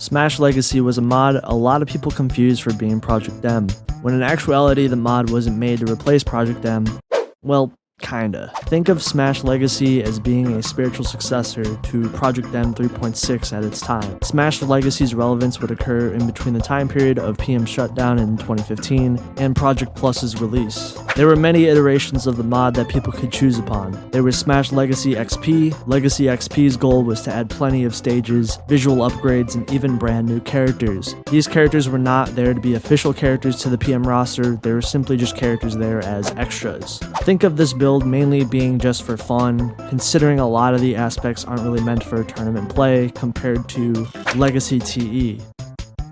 Smash Legacy was a mod a lot of people confused for being Project M, when in actuality the mod wasn't made to replace Project M. Well, kinda. Think of Smash Legacy as being a spiritual successor to Project M 3.6 at its time. Smash Legacy's relevance would occur in between the time period of PM Shutdown in 2015 and Project Plus's release. There were many iterations of the mod that people could choose upon. There was Smash Legacy XP. Legacy XP's goal was to add plenty of stages, visual upgrades, and even brand new characters. These characters were not there to be official characters to the PM roster, they were simply just characters there as extras. Think of this build mainly being just for fun, considering a lot of the aspects aren't really meant for tournament play compared to Legacy TE.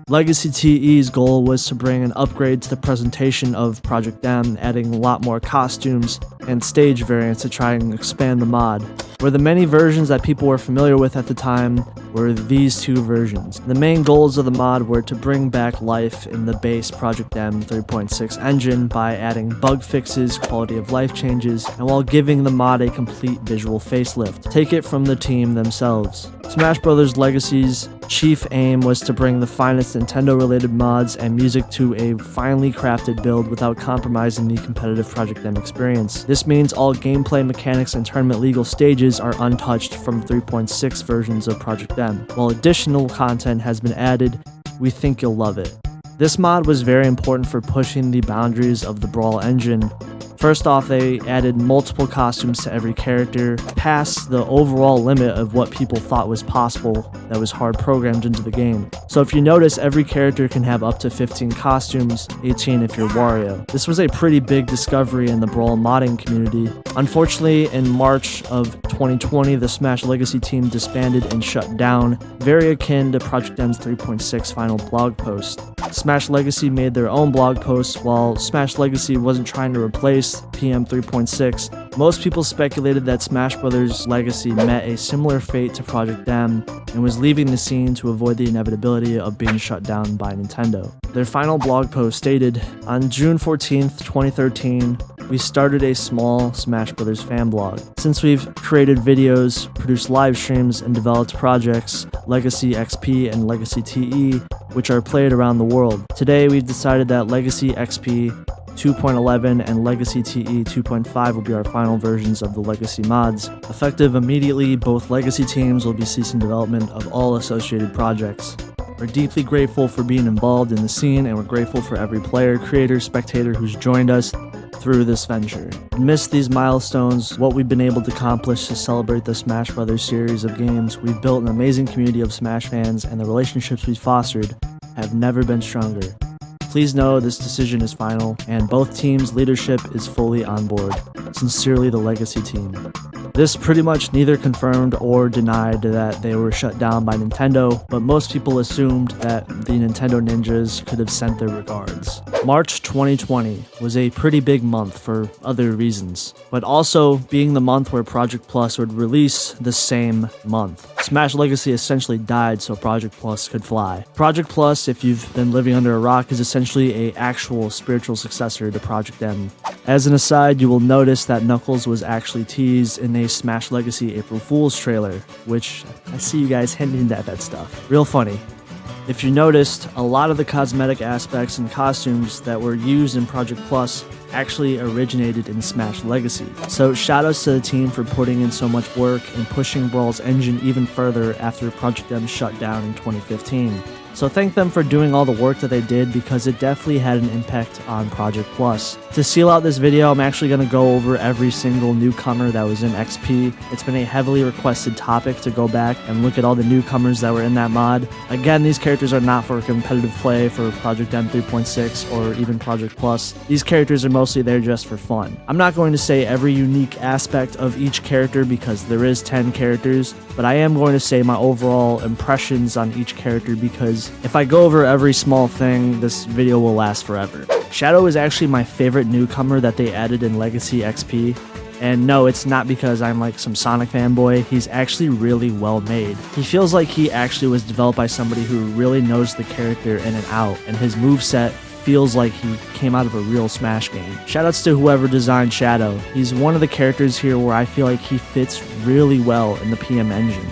Legacy TE's goal was to bring an upgrade to the presentation of Project M, adding a lot more costumes and stage variants to try and expand the mod, where the many versions that people were familiar with at the time were these two versions. The main goals of the mod were to bring back life in the base Project M 3.6 engine by adding bug fixes, quality of life changes, and while giving the mod a complete visual facelift. Take it from the team themselves. Smash Bros. Legacy's chief aim was to bring the finest Nintendo-related mods and music to a finely crafted build without compromising the competitive Project M experience. This means all gameplay mechanics and tournament legal stages are untouched from 3.6 versions of Project M. While additional content has been added, we think you'll love it. This mod was very important for pushing the boundaries of the Brawl Engine. First off, they added multiple costumes to every character, past the overall limit of what people thought was possible that was hard programmed into the game. So if you notice, every character can have up to 15 costumes, 18 if you're Wario. This was a pretty big discovery in the Brawl modding community. Unfortunately, in March of 2020, the Smash Legacy team disbanded and shut down, very akin to Project M's 3.6 final blog post. Smash Legacy made their own blog posts. While Smash Legacy wasn't trying to replace PM 3.6, most people speculated that Smash Bros. Legacy met a similar fate to Project M and was leaving the scene to avoid the inevitability of being shut down by Nintendo. Their final blog post stated, "On June 14th, 2013, we started a small Smash Bros. Fan blog. Since we've created videos, produced live streams, and developed projects, Legacy XP and Legacy TE, which are played around the world. Today we've decided that Legacy XP 2.11 and Legacy TE 2.5 will be our final versions of the Legacy mods. Effective immediately, both Legacy teams will be ceasing development of all associated projects. We're deeply grateful for being involved in the scene, and we're grateful for every player, creator, spectator who's joined us through this venture. Amidst these milestones, what we've been able to accomplish to celebrate the Smash Bros. Series of games, we've built an amazing community of Smash fans, and the relationships we've fostered have never been stronger. Please know this decision is final, and both teams' leadership is fully on board. Sincerely, the Legacy team." This pretty much neither confirmed or denied that they were shut down by Nintendo, but most people assumed that the Nintendo ninjas could have sent their regards. March 2020 was a pretty big month for other reasons, but also being the month where Project Plus would release the same month. Smash Legacy essentially died so Project Plus could fly. Project Plus, if you've been living under a rock, is essentially an actual spiritual successor to Project M. As an aside, you will notice that Knuckles was actually teased in a Smash Legacy April Fool's trailer, which I see you guys hinting at that stuff. Real funny. If you noticed, a lot of the cosmetic aspects and costumes that were used in Project Plus actually originated in Smash Legacy. So shoutouts to the team for putting in so much work and pushing Brawl's engine even further after Project M shut down in 2015. So thank them for doing all the work that they did, because it definitely had an impact on Project Plus. To seal out this video, I'm actually going to go over every single newcomer that was in XP. It's been a heavily requested topic to go back and look at all the newcomers that were in that mod. Again, these characters are not for competitive play for Project M 3.6 or even Project Plus. These characters are mostly there just for fun. I'm not going to say every unique aspect of each character because there is 10 characters, but I am going to say my overall impressions on each character, because if I go over every small thing, this video will last forever. Shadow is actually my favorite newcomer that they added in Legacy XP. And no, it's not because I'm like some Sonic fanboy, he's actually really well made. He feels like he actually was developed by somebody who really knows the character in and out, and his moveset feels like he came out of a real Smash game. Shoutouts to whoever designed Shadow. He's one of the characters here where I feel like he fits really well in the PM engine.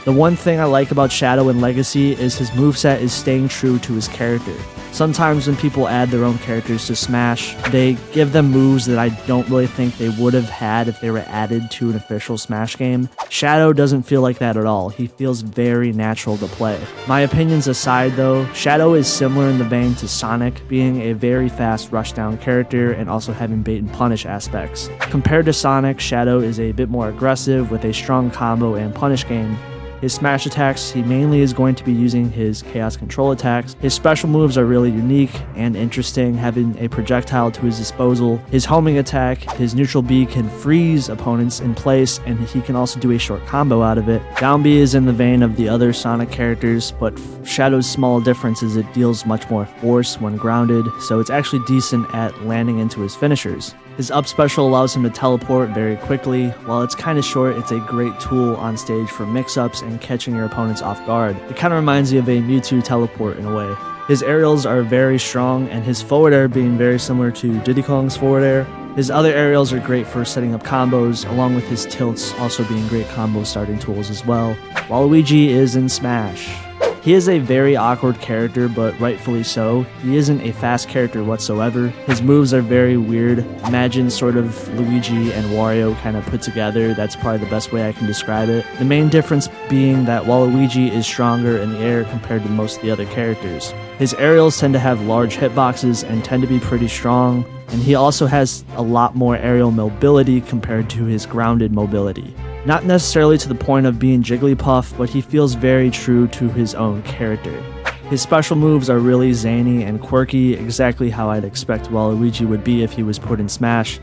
The one thing I like about Shadow in Legacy is his moveset is staying true to his character. Sometimes when people add their own characters to Smash, they give them moves that I don't really think they would have had if they were added to an official Smash game. Shadow doesn't feel like that at all. He feels very natural to play. My opinions aside though, Shadow is similar in the vein to Sonic, being a very fast rushdown character and also having bait and punish aspects. Compared to Sonic, Shadow is a bit more aggressive with a strong combo and punish game. His smash attacks, he mainly is going to be using his chaos control attacks. His special moves are really unique and interesting, having a projectile to his disposal. His homing attack, his neutral B can freeze opponents in place, and he can also do a short combo out of it. Down B is in the vein of the other Sonic characters, but Shadow's small difference is it deals much more force when grounded, so it's actually decent at landing into his finishers. His up special allows him to teleport very quickly. While it's kind of short, it's a great tool on stage for mix-ups and catching your opponents off guard. It kind of reminds me of a Mewtwo teleport in a way. His aerials are very strong, and his forward air being very similar to Diddy Kong's forward air. His other aerials are great for setting up combos, along with his tilts also being great combo starting tools as well. Waluigi is in Smash. He is a very awkward character, but rightfully so. He isn't a fast character whatsoever. His moves are very weird. Imagine sort of Luigi and Wario kind of put together. That's probably the best way I can describe it. The main difference being that Waluigi is stronger in the air compared to most of the other characters. His aerials tend to have large hitboxes and tend to be pretty strong, and he also has a lot more aerial mobility compared to his grounded mobility. Not necessarily to the point of being Jigglypuff, but he feels very true to his own character. His special moves are really zany and quirky, exactly how I'd expect Waluigi would be if he was put in Smash.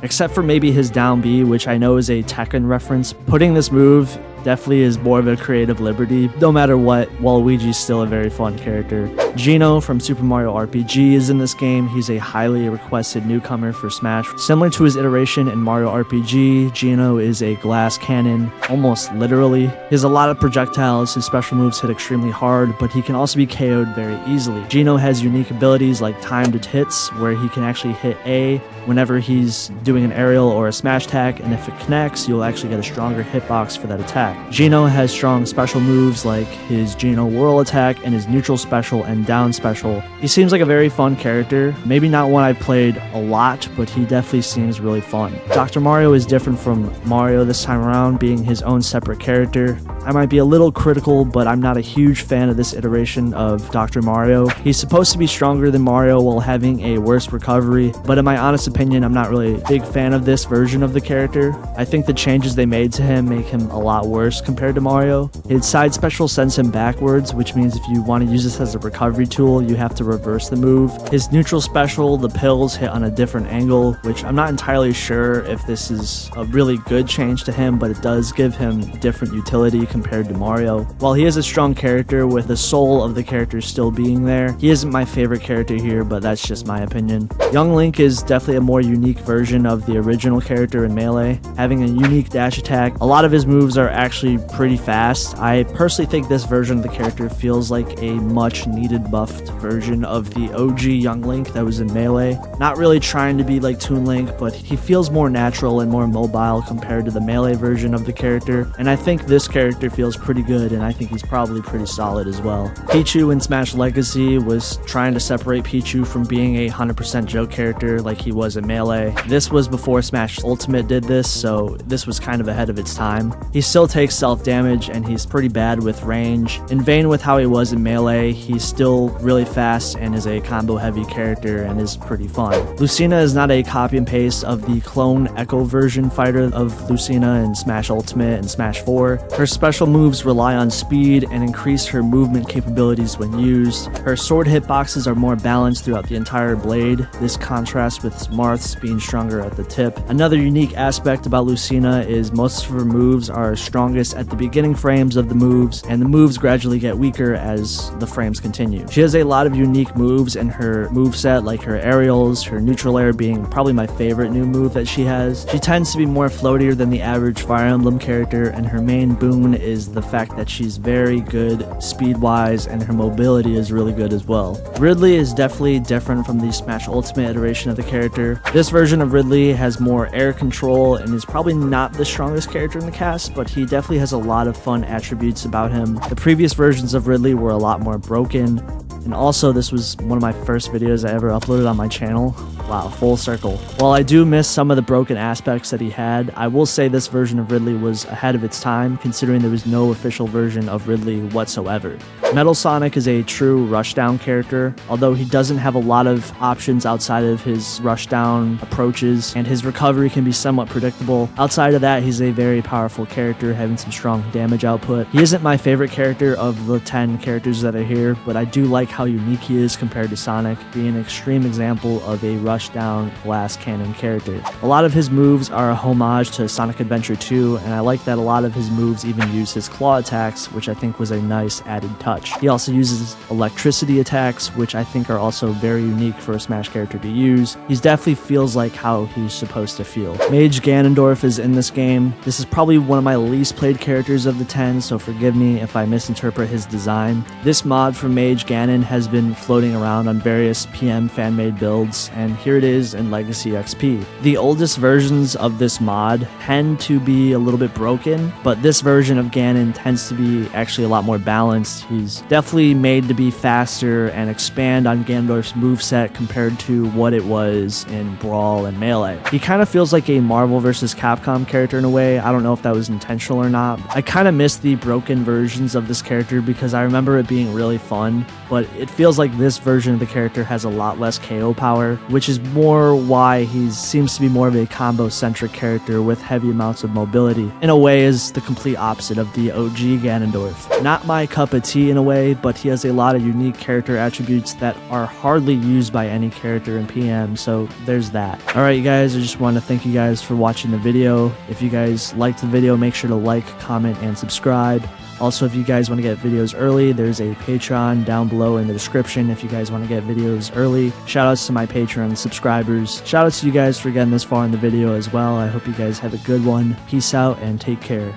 Except for maybe his down B, which I know is a Tekken reference. Putting this move definitely is more of a creative liberty. No matter what, Waluigi's still a very fun character. Geno from Super Mario RPG is in this game. He's a highly requested newcomer for Smash. Similar to his iteration in Mario RPG, Geno is a glass cannon, almost literally. He has a lot of projectiles, his special moves hit extremely hard, but he can also be KO'd very easily. Geno has unique abilities like timed hits, where he can actually hit A whenever he's doing an aerial or a smash attack, and if it connects, you'll actually get a stronger hitbox for that attack. Geno has strong special moves like his Geno Whirl attack and his neutral special and down special. He seems like a very fun character, maybe not one I've played a lot, but he definitely seems really fun. Dr. Mario is different from Mario this time around, being his own separate character. I might be a little critical, but I'm not a huge fan of this iteration of Dr. Mario. He's supposed to be stronger than Mario while having a worse recovery, but in my honest opinion, I'm not really a big fan of this version of the character. I think the changes they made to him make him a lot worse compared to Mario. His side special sends him backwards, which means if you want to use this as a recovery tool, you have to reverse the move. His neutral special, the pills, hit on a different angle, which I'm not entirely sure if this is a really good change to him, but it does give him different utility compared to Mario. While he is a strong character with the soul of the character still being there, he isn't my favorite character here, but that's just my opinion. Young Link is definitely a more unique version of the original character in Melee, having a unique dash attack. A lot of his moves are actually pretty fast. I personally think this version of the character feels like a much needed buffed version of the OG Young Link that was in Melee. Not really trying to be like Toon Link, but he feels more natural and more mobile compared to the Melee version of the character, and I think this character feels pretty good, and I think he's probably pretty solid as well. Pichu in Smash Legacy was trying to separate Pichu from being a 100% joke character like he was in Melee. This was before Smash Ultimate did this, so this was kind of ahead of its time. He still takes self-damage, and he's pretty bad with range. In vain with how he was in Melee, he's still really fast and is a combo-heavy character and is pretty fun. Lucina is not a copy and paste of the clone Echo version fighter of Lucina in Smash Ultimate and Smash 4. Her special moves rely on speed and increase her movement capabilities when used. Her sword hitboxes are more balanced throughout the entire blade. This contrasts with Marth's being stronger at the tip. Another unique aspect about Lucina is most of her moves are strongest at the beginning frames of the moves, and the moves gradually get weaker as the frames continue. She has a lot of unique moves in her moveset, like her aerials, her neutral air being probably my favorite new move that she has. She tends to be more floatier than the average Fire Emblem character, and her main boon is the fact that she's very good speed-wise and her mobility is really good as well. Ridley is definitely different from the Smash Ultimate iteration of the character. This version of Ridley has more air control and is probably not the strongest character in the cast, but he definitely has a lot of fun attributes about him. The previous versions of Ridley were a lot more broken, and also this was one of my first videos I ever uploaded on my channel. Wow, full circle. While I do miss some of the broken aspects that he had, I will say this version of Ridley was ahead of its time, considering there was no official version of Ridley whatsoever. Metal Sonic is a true rushdown character, although he doesn't have a lot of options outside of his rushdown approaches, and his recovery can be somewhat predictable. Outside of that, he's a very powerful character, having some strong damage output. He isn't my favorite character of the 10 characters that are here, but I do like how unique he is compared to Sonic, being an extreme example of a rushdown glass cannon character. A lot of his moves are a homage to Sonic Adventure 2, and I like that a lot of his moves even use his claw attacks, which I think was a nice added touch. He also uses electricity attacks, which I think are also very unique for a Smash character to use. He definitely feels like how he's supposed to feel. Mage Ganondorf is in this game. This is probably one of my least played characters of the 10, so forgive me if I misinterpret his design. This mod for Mage Ganon has been floating around on various PM fan-made builds, and here it is in Legacy XP. The oldest versions of this mod tend to be a little bit broken, but this version of Ganon tends to be actually a lot more balanced. He's definitely made to be faster and expand on Ganondorf's moveset compared to what it was in Brawl and Melee. He kind of feels like a Marvel vs. Capcom character in a way. I don't know if that was intentional or not. I kind of miss the broken versions of this character because I remember it being really fun, but it feels like this version of the character has a lot less KO power, which is more why he seems to be more of a combo-centric character with heavy amounts of mobility. In a way, is the complete opposite of the OG Ganondorf. Not my cup of tea in a way, but he has a lot of unique character attributes that are hardly used by any character in PM, so there's that. Alright you guys, I just want to thank you guys for watching the video. If you guys liked the video, make sure to like, comment, and subscribe. Also, if you guys want to get videos early, there's a Patreon down below in the description if you guys want to get videos early. Shoutouts to my Patreon subscribers. Shoutouts to you guys for getting this far in the video as well. I hope you guys have a good one. Peace out and take care.